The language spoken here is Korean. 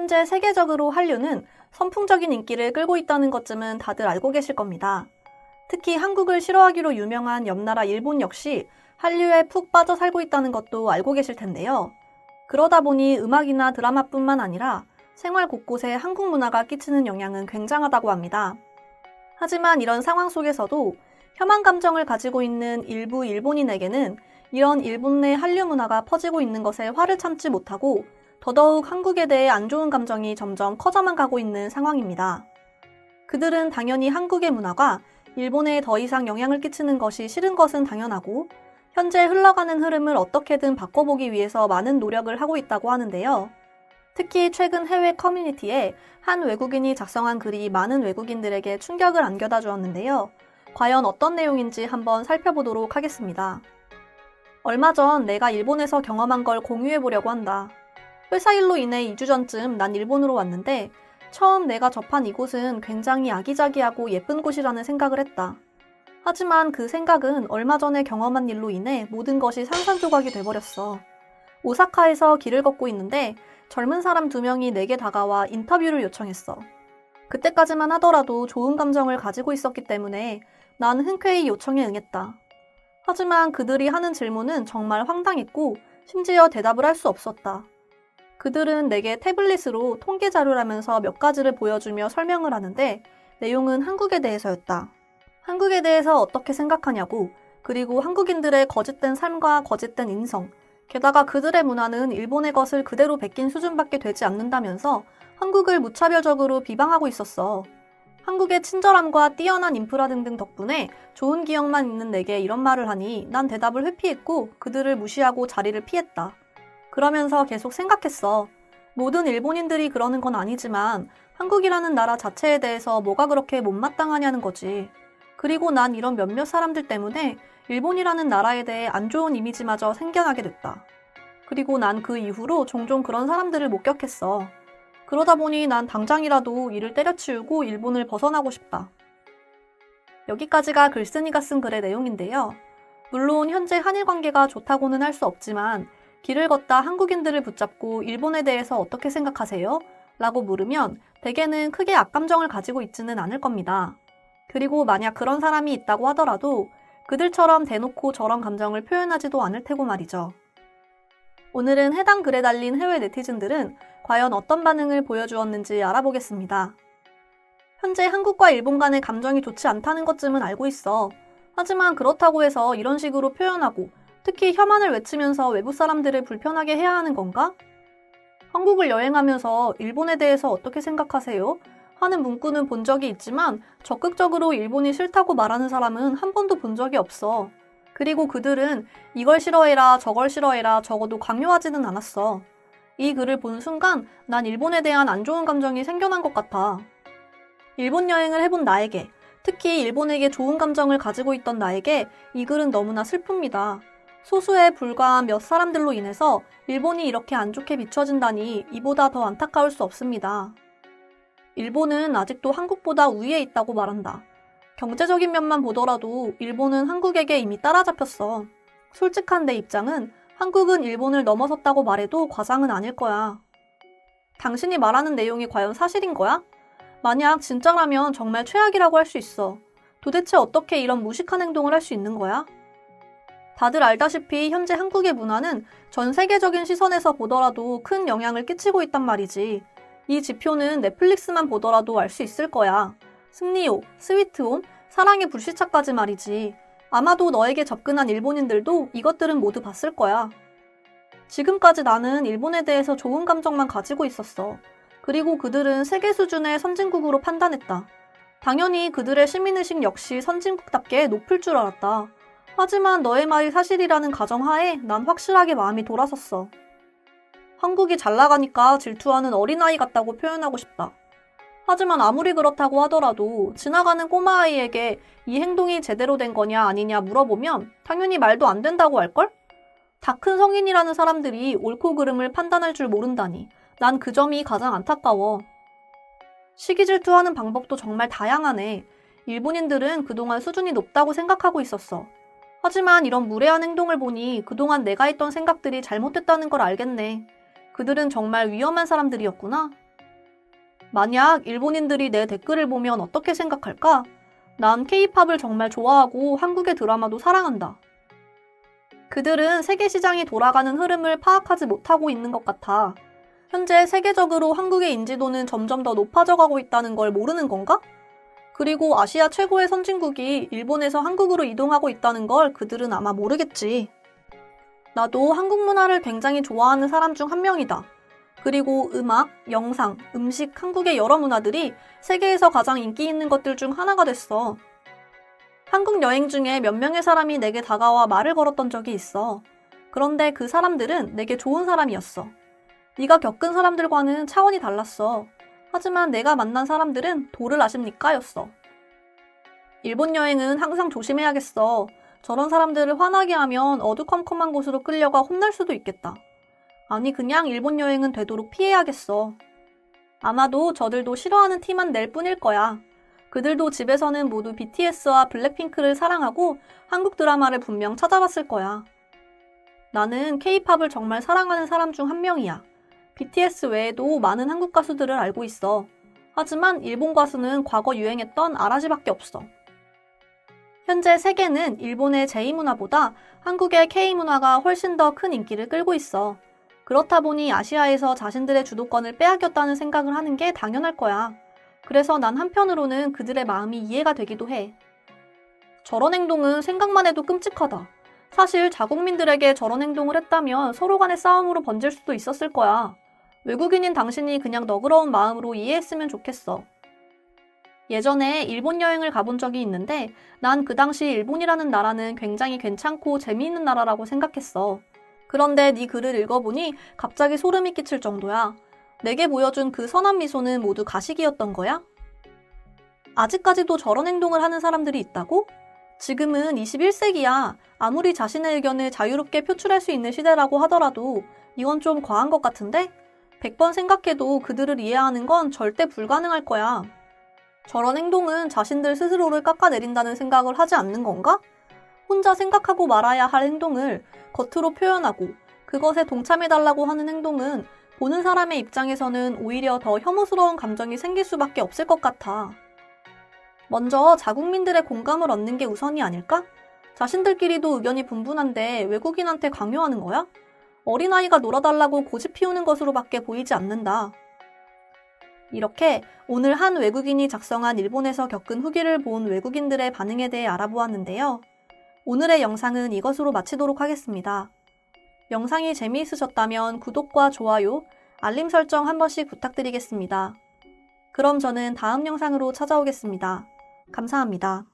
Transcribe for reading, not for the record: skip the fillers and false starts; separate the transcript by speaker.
Speaker 1: 현재 세계적으로 한류는 선풍적인 인기를 끌고 있다는 것쯤은 다들 알고 계실 겁니다. 특히 한국을 싫어하기로 유명한 옆나라 일본 역시 한류에 푹 빠져 살고 있다는 것도 알고 계실 텐데요. 그러다 보니 음악이나 드라마뿐만 아니라 생활 곳곳에 한국 문화가 끼치는 영향은 굉장하다고 합니다. 하지만 이런 상황 속에서도 혐한 감정을 가지고 있는 일부 일본인에게는 이런 일본 내 한류 문화가 퍼지고 있는 것에 화를 참지 못하고 더더욱 한국에 대해 안 좋은 감정이 점점 커져만 가고 있는 상황입니다. 그들은 당연히 한국의 문화가 일본에 더 이상 영향을 끼치는 것이 싫은 것은 당연하고 현재 흘러가는 흐름을 어떻게든 바꿔보기 위해서 많은 노력을 하고 있다고 하는데요. 특히 최근 해외 커뮤니티에 한 외국인이 작성한 글이 많은 외국인들에게 충격을 안겨다 주었는데요. 과연 어떤 내용인지 한번 살펴보도록 하겠습니다. 얼마 전 내가 일본에서 경험한 걸 공유해보려고 한다. 회사 일로 인해 2주 전쯤 난 일본으로 왔는데 처음 내가 접한 이곳은 굉장히 아기자기하고 예쁜 곳이라는 생각을 했다. 하지만 그 생각은 얼마 전에 경험한 일로 인해 모든 것이 산산조각이 돼버렸어. 오사카에서 길을 걷고 있는데 젊은 사람 2명이 내게 다가와 인터뷰를 요청했어. 그때까지만 하더라도 좋은 감정을 가지고 있었기 때문에 난 흔쾌히 요청에 응했다. 하지만 그들이 하는 질문은 정말 황당했고 심지어 대답을 할 수 없었다. 그들은 내게 태블릿으로 통계 자료라면서 몇 가지를 보여주며 설명을 하는데 내용은 한국에 대해서였다. 한국에 대해서 어떻게 생각하냐고, 그리고 한국인들의 거짓된 삶과 거짓된 인성, 게다가 그들의 문화는 일본의 것을 그대로 베낀 수준밖에 되지 않는다면서 한국을 무차별적으로 비방하고 있었어. 한국의 친절함과 뛰어난 인프라 등등 덕분에 좋은 기억만 있는 내게 이런 말을 하니 난 대답을 회피했고 그들을 무시하고 자리를 피했다. 그러면서 계속 생각했어. 모든 일본인들이 그러는 건 아니지만 한국이라는 나라 자체에 대해서 뭐가 그렇게 못마땅하냐는 거지. 그리고 난 이런 몇몇 사람들 때문에 일본이라는 나라에 대해 안 좋은 이미지마저 생겨나게 됐다. 그리고 난 그 이후로 종종 그런 사람들을 목격했어. 그러다 보니 난 당장이라도 이를 때려치우고 일본을 벗어나고 싶다. 여기까지가 글쓴이가 쓴 글의 내용인데요. 물론 현재 한일 관계가 좋다고는 할 수 없지만 길을 걷다 한국인들을 붙잡고 일본에 대해서 어떻게 생각하세요? 라고 물으면 대개는 크게 악감정을 가지고 있지는 않을 겁니다. 그리고 만약 그런 사람이 있다고 하더라도 그들처럼 대놓고 저런 감정을 표현하지도 않을 테고 말이죠. 오늘은 해당 글에 달린 해외 네티즌들은 과연 어떤 반응을 보여주었는지 알아보겠습니다. 현재 한국과 일본 간의 감정이 좋지 않다는 것쯤은 알고 있어. 하지만 그렇다고 해서 이런 식으로 표현하고 특히 혐한을 외치면서 외부 사람들을 불편하게 해야 하는 건가? 한국을 여행하면서 일본에 대해서 어떻게 생각하세요? 하는 문구는 본 적이 있지만 적극적으로 일본이 싫다고 말하는 사람은 한 번도 본 적이 없어. 그리고 그들은 이걸 싫어해라 저걸 싫어해라 적어도 강요하지는 않았어. 이 글을 본 순간 난 일본에 대한 안 좋은 감정이 생겨난 것 같아. 일본 여행을 해본 나에게, 특히 일본에게 좋은 감정을 가지고 있던 나에게 이 글은 너무나 슬픕니다. 소수에 불과한 몇 사람들로 인해서 일본이 이렇게 안 좋게 비춰진다니 이보다 더 안타까울 수 없습니다. 일본은 아직도 한국보다 우위에 있다고 말한다. 경제적인 면만 보더라도 일본은 한국에게 이미 따라잡혔어. 솔직한 내 입장은 한국은 일본을 넘어섰다고 말해도 과장은 아닐 거야. 당신이 말하는 내용이 과연 사실인 거야? 만약 진짜라면 정말 최악이라고 할 수 있어. 도대체 어떻게 이런 무식한 행동을 할 수 있는 거야? 다들 알다시피 현재 한국의 문화는 전 세계적인 시선에서 보더라도 큰 영향을 끼치고 있단 말이지. 이 지표는 넷플릭스만 보더라도 알 수 있을 거야. 승리호, 스위트홈, 사랑의 불시착까지 말이지. 아마도 너에게 접근한 일본인들도 이것들은 모두 봤을 거야. 지금까지 나는 일본에 대해서 좋은 감정만 가지고 있었어. 그리고 그들은 세계 수준의 선진국으로 판단했다. 당연히 그들의 시민의식 역시 선진국답게 높을 줄 알았다. 하지만 너의 말이 사실이라는 가정하에 난 확실하게 마음이 돌아섰어. 한국이 잘 나가니까 질투하는 어린아이 같다고 표현하고 싶다. 하지만 아무리 그렇다고 하더라도 지나가는 꼬마아이에게 이 행동이 제대로 된 거냐 아니냐 물어보면 당연히 말도 안 된다고 할걸? 다 큰 성인이라는 사람들이 옳고 그름을 판단할 줄 모른다니 난 그 점이 가장 안타까워. 시기 질투하는 방법도 정말 다양하네. 일본인들은 그동안 수준이 높다고 생각하고 있었어. 하지만 이런 무례한 행동을 보니 그동안 내가 했던 생각들이 잘못됐다는 걸 알겠네. 그들은 정말 위험한 사람들이었구나. 만약 일본인들이 내 댓글을 보면 어떻게 생각할까? 난 K-팝을 정말 좋아하고 한국의 드라마도 사랑한다. 그들은 세계 시장이 돌아가는 흐름을 파악하지 못하고 있는 것 같아. 현재 세계적으로 한국의 인지도는 점점 더 높아져 가고 있다는 걸 모르는 건가? 그리고 아시아 최고의 선진국이 일본에서 한국으로 이동하고 있다는 걸 그들은 아마 모르겠지. 나도 한국 문화를 굉장히 좋아하는 사람 중 한 명이다. 그리고 음악, 영상, 음식, 한국의 여러 문화들이 세계에서 가장 인기 있는 것들 중 하나가 됐어. 한국 여행 중에 몇 명의 사람이 내게 다가와 말을 걸었던 적이 있어. 그런데 그 사람들은 내게 좋은 사람이었어. 네가 겪은 사람들과는 차원이 달랐어. 하지만 내가 만난 사람들은 도를 아십니까? 였어. 일본 여행은 항상 조심해야겠어. 저런 사람들을 화나게 하면 어두컴컴한 곳으로 끌려가 혼날 수도 있겠다. 아니 그냥 일본 여행은 되도록 피해야겠어. 아마도 저들도 싫어하는 티만 낼 뿐일 거야. 그들도 집에서는 모두 BTS와 블랙핑크를 사랑하고 한국 드라마를 분명 찾아봤을 거야. 나는 K-팝을 정말 사랑하는 사람 중 한 명이야. BTS 외에도 많은 한국 가수들을 알고 있어. 하지만 일본 가수는 과거 유행했던 아라시밖에 없어. 현재 세계는 일본의 J-문화보다 한국의 K-문화가 훨씬 더 큰 인기를 끌고 있어. 그렇다 보니 아시아에서 자신들의 주도권을 빼앗겼다는 생각을 하는 게 당연할 거야. 그래서 난 한편으로는 그들의 마음이 이해가 되기도 해. 저런 행동은 생각만 해도 끔찍하다. 사실 자국민들에게 저런 행동을 했다면 서로 간의 싸움으로 번질 수도 있었을 거야. 외국인인 당신이 그냥 너그러운 마음으로 이해했으면 좋겠어. 예전에 일본 여행을 가본 적이 있는데 난 그 당시 일본이라는 나라는 굉장히 괜찮고 재미있는 나라라고 생각했어. 그런데 네 글을 읽어보니 갑자기 소름이 끼칠 정도야. 내게 보여준 그 선한 미소는 모두 가식이었던 거야? 아직까지도 저런 행동을 하는 사람들이 있다고? 지금은 21세기야. 아무리 자신의 의견을 자유롭게 표출할 수 있는 시대라고 하더라도 이건 좀 과한 것 같은데? 100번 생각해도 그들을 이해하는 건 절대 불가능할 거야. 저런 행동은 자신들 스스로를 깎아내린다는 생각을 하지 않는 건가? 혼자 생각하고 말아야 할 행동을 겉으로 표현하고 그것에 동참해달라고 하는 행동은 보는 사람의 입장에서는 오히려 더 혐오스러운 감정이 생길 수밖에 없을 것 같아. 먼저 자국민들의 공감을 얻는 게 우선이 아닐까? 자신들끼리도 의견이 분분한데 외국인한테 강요하는 거야? 어린아이가 놀아달라고 고집 피우는 것으로밖에 보이지 않는다. 이렇게 오늘 한 외국인이 작성한 일본에서 겪은 후기를 본 외국인들의 반응에 대해 알아보았는데요. 오늘의 영상은 이것으로 마치도록 하겠습니다. 영상이 재미있으셨다면 구독과 좋아요, 알림 설정 한 번씩 부탁드리겠습니다. 그럼 저는 다음 영상으로 찾아오겠습니다. 감사합니다.